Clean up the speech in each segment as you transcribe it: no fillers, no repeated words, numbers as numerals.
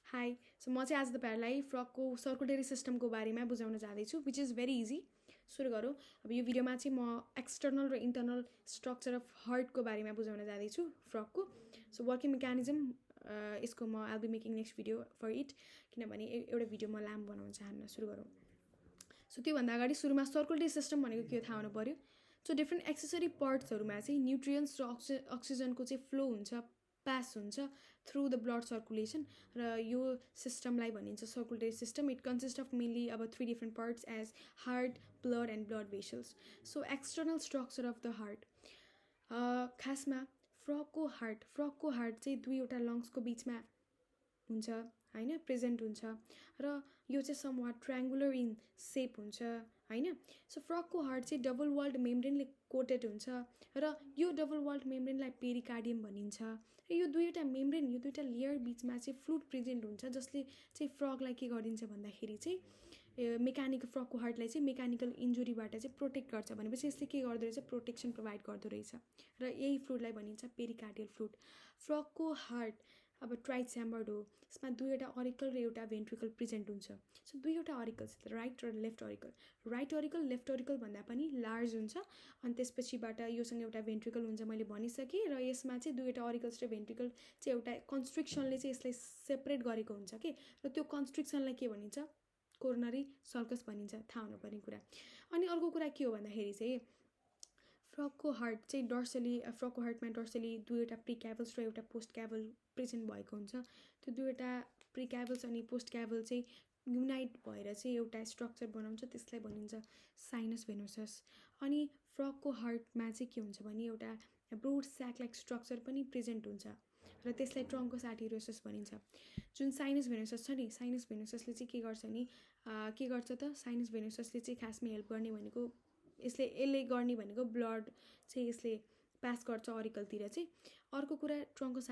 High so म चाहिँ आज तपाईँहरूलाई फ्रकको सर्कुलेटरी सिस्टमको बारेमा बुझाउन जाँदैछु विच इज भेरी इजी। सुरु गरौँ। अब यो भिडियोमा चाहिँ म एक्सटर्नल र इन्टर्नल स्ट्रक्चर अफ हार्टको बारेमा बुझाउन जाँदैछु फ्रकको। सो वर्किङ मेकानिजम यसको म I'll be making next video for it, किनभने एउटा भिडियो म लामो बनाउन चाहन्न। सुरु गरौँ। सो त्योभन्दा अगाडि सुरुमा सर्कुलेटरी सिस्टम भनेको के थाहा हुनु पऱ्यो। सो डिफ्रेन्ट एक्सेसरी पार्ट्सहरूमा चाहिँ न्युट्रियन्ट्स र अक्सिजनको चाहिँ फ्लो हुन्छ, पास हुन्छ थ्रु द ब्लड सर्कुलेसन, र यो सिस्टमलाई भनिन्छ circulatory system. It consist of mainly अब 3 different parts as heart, blood and blood vessels. So external structure of the heart, खासमा फ्रकको हार्ट चाहिँ दुईवटा लङ्सको बिचमा हुन्छ होइन, प्रेजेन्ट हुन्छ, र यो चाहिँ समवाट ट्रायङ्गुलर इन सेप हुन्छ होइन। सो फ्रकको हार्ट चाहिँ डबल वाल्ड मेम्ब्रेनले कोटेड हुन्छ, र यो डबल वाल्ड मेम्ब्रेनलाई पेरिकार्डियम भनिन्छ। र यो दुईवटा लेयर बिचमा चाहिँ फ्लुइड प्रेजेन्ट हुन्छ, जसले चाहिँ फ्रकलाई के गरिदिन्छ भन्दाखेरि चाहिँ फ्रकको हार्टलाई चाहिँ मेकानिकल इन्जुरीबाट चाहिँ प्रोटेक्ट गर्छ। भनेपछि यसले के गर्दो रहेछ, प्रोटेक्सन प्रोभाइड गर्दो रहेछ, र यही फ्लुइडलाई भनिन्छ पेरिकार्डियल फ्लुइड। फ्रकको हार्ट अब ट्राइच्याम्बर्ड हो, यसमा दुईवटा अरिकल र एउटा भेन्ट्रिकल प्रेजेन्ट हुन्छ। सो दुईवटा अरिकल्स, राइट र left auricle. Right auricle left auricle भन्दा पनि लार्ज हुन्छ, अनि त्यसपछिबाट योसँग एउटा भेन्ट्रिकल हुन्छ मैले भनिसकेँ, र यसमा चाहिँ दुईवटा अरिकल्स र भेन्ट्रिकल चाहिँ एउटा कन्स्ट्रिक्सनले चाहिँ यसलाई सेपरेट गरेको हुन्छ कि, र त्यो कन्स्ट्रिक्सनलाई के भनिन्छ, कोरोनरी सल्कस भनिन्छ, थाहा हुनुपर्ने कुरा। अनि अर्को कुरा के हो भन्दाखेरि चाहिँ फ्रकको हार्टमा डर्सली दुईवटा प्रिक्याभल्स र एउटा पोस्ट क्याभल प्रेजेन्ट भएको हुन्छ। त्यो दुईवटा प्रिक्याभल्स अनि पोस्ट क्याभल चाहिँ युनाइट भएर चाहिँ एउटा स्ट्रक्चर बनाउँछ, त्यसलाई भनिन्छ साइनस भेनोसस। अनि फ्रकको हार्टमा चाहिँ के हुन्छ भने एउटा ब्रोड स्याक लाइक स्ट्रक्चर पनि प्रेजेन्ट हुन्छ, र त्यसलाई ट्रङ्कस आर्टेरियोसस भनिन्छ। जुन साइनस भेनोसस छ नि, साइनस भेनोससले चाहिँ के गर्छ नि, के गर्छ त, साइनस भेनोससले चाहिँ खासमा हेल्प गर्ने भनेको यसले गर्ने भनेको ब्लड चाहिँ यसले पास गर्छ अरिकलतिर चाहिँ। अर्को कुरा ट्रङ्कस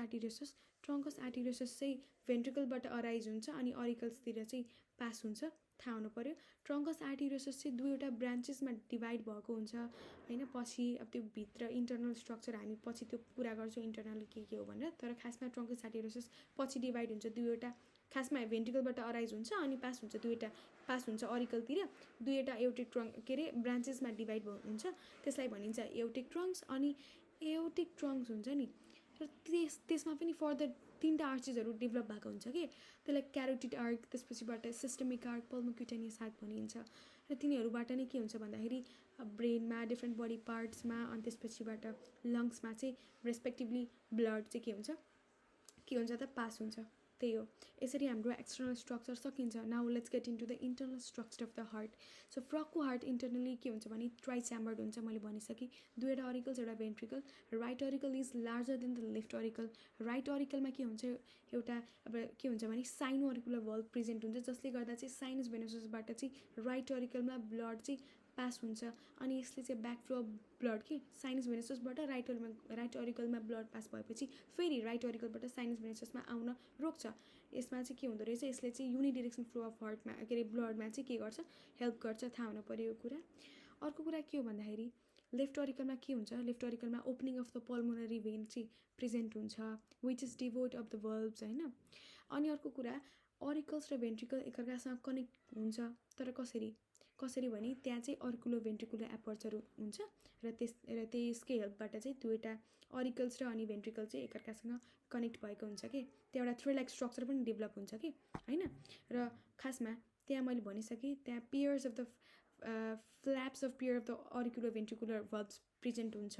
आर्टेरियोसस चाहिँ भेन्ट्रिकलबाट अराइज हुन्छ अनि अरिकल्सतिर चाहिँ पास हुन्छ, थाहा हुनु पऱ्यो। ट्रङ्कस आर्टेरियोसस चाहिँ दुईवटा ब्रान्चेसमा डिभाइड भएको हुन्छ होइन। पछि अब त्यो भित्र इन्टर्नल स्ट्रक्चर हामी पछि त्यो कुरा गर्छौँ इन्टर्नल के हो भनेर, तर खासमा ट्रङ्कस आर्टेरियोसस पछि डिभाइड हुन्छ दुईवटा, खासमा भेन्ट्रिकलबाट अराइज हुन्छ अनि पास हुन्छ अरिकलतिर, दुईवटा एउटिक ब्रान्चेसमा डिभाइड हुन्छ, त्यसलाई भनिन्छ एउटिक ट्रङ्क्स। अनि एउटिक ट्रङ्क्स हुन्छ नि, र त्यसमा पनि फर्दर 3टा आर्चेसहरू डेभलप भएको हुन्छ कि, त्यसलाई क्यारोटिड आर्क, त्यसपछिबाट सिस्टमिक आर्क, पल्मोक्युटेनियस आर्क भनिन्छ। र तिनीहरूबाट नै के हुन्छ भन्दाखेरि ब्रेनमा, डिफ्रेन्ट बडी पार्ट्समा, अनि त्यसपछिबाट लङ्समा चाहिँ रेस्पेक्टिभली ब्लड चाहिँ के हुन्छ त, पास हुन्छ। त्यही हो, यसरी हाम्रो एक्सटर्नल स्ट्रक्चर सकिन्छ। Now let's get into the internal structure of the heart. So फ्रकको हार्ट इन्टर्नली के हुन्छ भने ट्राइच्याम्बर्ड हुन्छ, मैले भनिसकेँ, दुईवटा अरिकल्स एउटा ventricle. Right auricle is larger than the left auricle. Right अरिकलमा के हुन्छ, एउटा अब के हुन्छ भने साइनो अरिकुलर भल्भ प्रेजेन्ट हुन्छ, जसले गर्दा चाहिँ साइनस भेनोससबाट चाहिँ राइट अरिकलमा ब्लड चाहिँ पास हुन्छ, अनि यसले चाहिँ ब्याक फ्लो अफ ब्लड कि साइनस भेनोससबाट राइट अरिकलमा ब्लड पास भएपछि फेरि राइट अरिकलबाट साइनस भेनोससमा आउन रोक्छ। यसमा चाहिँ के हुँदो रहेछ, यसले चाहिँ युनिडिरेक्सन फ्लो अफ हार्टमा ब्लडमा चाहिँ के गर्छ, हेल्प गर्छ, थाहा हुनु पऱ्यो यो कुरा। अर्को कुरा के हो भन्दाखेरि लेफ्ट अरिकलमा के हुन्छ, लेफ्ट अरिकलमा opening of the pulmonary vein चाहिँ प्रेजेन्ट हुन्छ, which is devoid of the valves होइन। अनि अर्को कुरा, अरिकल्स र भेन्ट्रिकल एकअर्कासँग कनेक्ट हुन्छ, तर कसरी भने त्यहाँ चाहिँ अर्कुलो भेन्ट्रिकुलर एपर्चर हुन्छ, र त्यसकै हेल्पबाट चाहिँ दुईवटा अरिकल्स र अनि भेन्ट्रिकल चाहिँ एकअर्कासँग कनेक्ट भएको हुन्छ कि, त्यहाँ एउटा थ्रेड लाइक स्ट्रक्चर पनि डेभलप हुन्छ कि होइन। र खासमा त्यहाँ मैले भनिसकेँ, त्यहाँ pairs of the flaps of pair of the auricular ventricular valves present हुन्छ,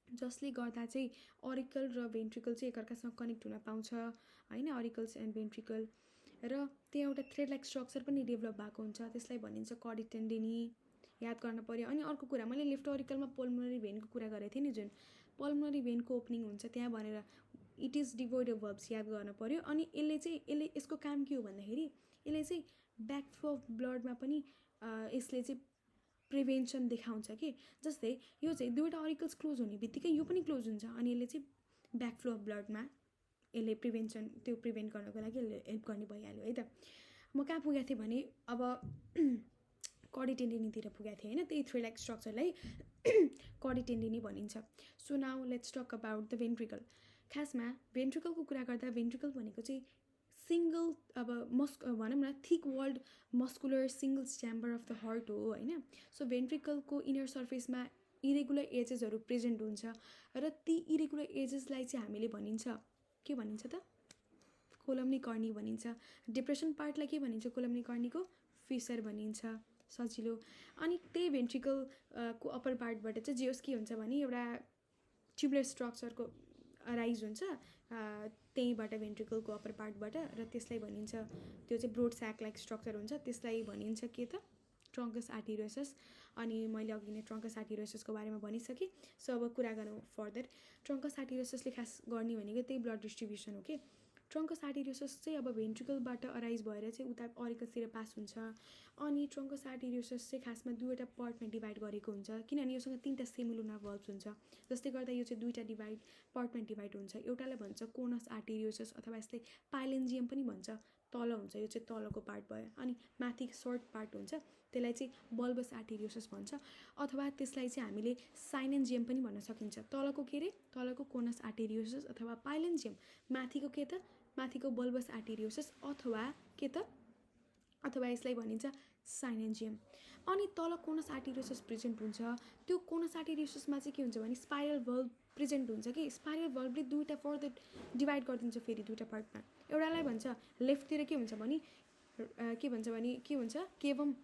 जसले गर्दा चाहिँ अरिकल र भेन्ट्रिकल चाहिँ एकअर्कासँग कनेक्ट हुन पाउँछ होइन, अरिकल्स एन्ड भेन्ट्रिकल। र त्यहाँ एउटा थ्रेड लाइक स्ट्रक्चर पनि डेभलप भएको हुन्छ, त्यसलाई भनिन्छ कर्डी टेन्डेनी, याद गर्न पऱ्यो। अनि अर्को कुरा, मैले लेफ्ट अरिकलमा पल्मोनरी भेनको कुरा गरेको थिएँ नि, जुन पल्मोनरी भेनको ओपनिङ हुन्छ त्यहाँ भनेर, इट इज डिभोइड अफ भल्भ्स, याद गर्न पऱ्यो। अनि यसको काम के हो भन्दाखेरि यसले चाहिँ ब्याक फ्लो अफ ब्लडमा पनि यसले चाहिँ प्रिभेन्सन देखाउँछ कि, जस्तै यो चाहिँ दुईवटा अरिकल्स क्लोज हुने बित्तिकै यो पनि क्लोज हुन्छ, अनि यसले चाहिँ ब्याक फ्लो अफ ब्लडमा यसले प्रिभेन्ट गर्नको लागि हेल्प गर्ने भइहाल्यो है त। म कहाँ पुगेको थिएँ भने अब कर्डी टेन्डेनीतिर पुगेको थिएँ होइन, त्यही थ्रेड लाइक स्ट्रक्चरलाई कर्डी टेन्डेनी भनिन्छ। So now let's talk about the ventricle. खासमा भेन्ट्रिकलको कुरा गर्दा भेन्ट्रिकल भनेको चाहिँ सिङ्गल अब भनौँ न thick world muscular single chamber of the heart हो होइन. सो भेन्ट्रिकलको इनर सर्फेसमा इरेगुलर एजेसहरू प्रेजेन्ट हुन्छ र ती इरेगुलर एजेसलाई चाहिँ हामीले भनिन्छ के भनिन्छ त कोलम्नी कर्नी भनिन्छ. डिप्रेसन पार्टलाई के भनिन्छ कोलम्नी कर्नीको फिसर भनिन्छ. सजिलो. अनि त्यही भेन्ट्रिकल को अप्पर पार्टबाट चाहिँ जे होस् के हुन्छ भने एउटा ट्युबुलर स्ट्रक्चरको राइज हुन्छ त्यहीँबाट भेन्ट्रिकलको अप्पर पार्टबाट र त्यसलाई भनिन्छ त्यो चाहिँ ब्रोड स्याक लाइक स्ट्रक्चर हुन्छ त्यसलाई भनिन्छ के त ट्रङ्कस आर्टेरियोसस. अनि मैले अघि नै ट्रङ्कस आर्टेरियोससको बारेमा भनिसकेँ. सो अब कुरा गरौँ फर्दर. ट्रङ्कस आर्टेरियोससले खास गर्ने भनेको त्यही ब्लड डिस्ट्रिब्युसन हो कि. ट्रङ्कस आर्टेरियोसस चाहिँ अब भेन्ट्रिकलबाट अराइज भएर चाहिँ उता अरिकसतिर पास हुन्छ. अनि ट्रङ्कस आर्टेरियोसस चाहिँ खासमा दुईवटा पार्टमा डिभाइड गरेको हुन्छ किनभने योसँग तिनवटा सेमुलर भल्भ्स हुन्छ जसले गर्दा यो चाहिँ दुईवटा पार्टमा डिभाइड हुन्छ. एउटालाई भन्छ कोनस आर्टेरियोसस अथवा यसले पाइलेन्जियम पनि भन्छ. तल हुन्छ यो चाहिँ तलको पार्ट भयो. अनि माथि सर्ट पार्ट हुन्छ त्यसलाई चाहिँ बल्बस आर्टेरियोसस भन्छ अथवा त्यसलाई चाहिँ हामीले साइनेन्जियम पनि भन्न सकिन्छ. तलको के अरे तलको कोनस आर्टेरियोसस अथवा पाइलेन्जियम. माथिको के त माथिको बल्बस आर्टेरियोसस अथवा के त अथवा यसलाई भनिन्छ साइनेन्जियम. अनि तल कोनस आर्टेरियोसस प्रेजेन्ट हुन्छ. त्यो कोनस आर्टेरियोससमा चाहिँ के हुन्छ भने स्पाइरल भल्भ प्रेजेन्ट हुन्छ कि स्पाइरल भल्भले दुईवटा फर्दर डिभाइड गरिदिन्छ फेरि दुईवटा पार्टमा. एउटालाई भन्छ लेफ्टतिर के हुन्छ भने के हुन्छ केवम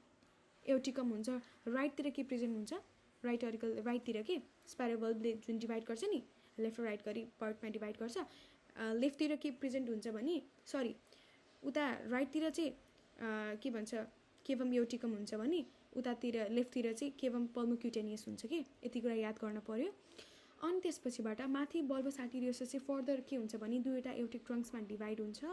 एउटिकम हुन्छ. राइटतिर के प्रेजेन्ट हुन्छ राइट अरिकल राइटतिर के स्पाइरल भल्भले जुन डिभाइड गर्छ नि लेफ्ट र राइट गरी पार्टमा डिभाइड गर्छ. लेफ्टतिर के प्रेजेन्ट हुन्छ भने सरी उता राइटतिर चाहिँ के भन्छ केवम एउटिकम हुन्छ भने उतातिर लेफ्टतिर चाहिँ केवम पल्मोक्युटेनियस हुन्छ कि. यति कुरा याद गर्न पर्यो. अनि त्यसपछिबाट माथि बल्बस आर्टेरियोसस चाहिँ फर्दर के हुन्छ भने दुईवटा एउटिक ट्रङ्क्समा डिभाइड हुन्छ.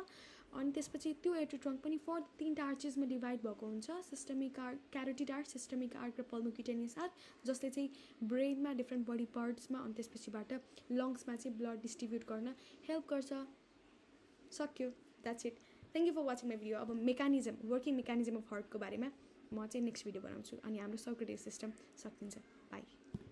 अनि त्यसपछि त्यो एउटिक ट्रङ्क पनि फर्दर तिनवटा आर्चेसमा डिभाइड भएको हुन्छ. Systemic arch carotid arch systemic arch र पल्मोक्युटेनियस आर्क जसले चाहिँ ब्रेनमा डिफ्रेन्ट बडी पार्ट्समा अनि त्यसपछिबाट लङ्समा चाहिँ ब्लड डिस्ट्रिब्युट गर्न हेल्प गर्छ. सक्यो. That's it. Thank you for watching my video. अब वर्किङ मेकानिजम अफ हार्टको बारेमा म चाहिँ नेक्स्ट भिडियो बनाउँछु. अनि हाम्रो सर्कुलेटरी सिस्टम सकिन्छ. बाई.